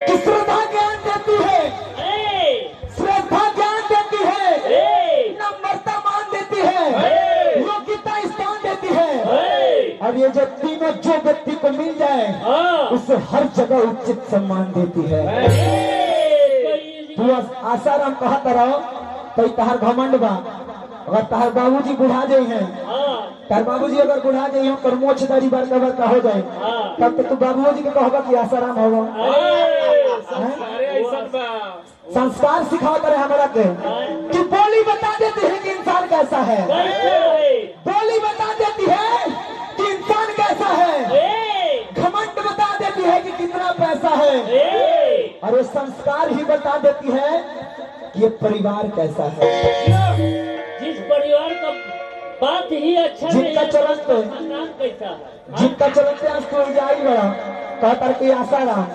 कि श्रद्धा ज्ञान देती है, श्रद्धा ज्ञान देती है, नम्रता मान देती है, योग्यता स्थान देती है। और ये जो तीनों जो व्यक्ति को मिल जाए उसे हर जगह उचित सम्मान देती है। तू आसाराम कहता रहो तो तहार घमंड बा। अगर तहार बाबूजी बुढ़ा जाए हैं, तार बाबूजी अगर बुढ़ा जाए कर मोछ दाढ़ी बड़का बड़का हो जाए तब तो तू बाबूजी के कहबा कि आसाराम होगा। संस्कार सिखाता रहे हमारा के कि बोली बता देती है कि इंसान कैसा है, बोली बता देती है कि इंसान कैसा है, घमंड बता देती है कि कितना पैसा है, और ये संस्कार ही बता देती है कि ये परिवार कैसा है। जिस परिवार का बात ही अच्छा जिनका चलते कैसा है, जिनका चलते आज तो जाई बड़ा कहता कि आसाराम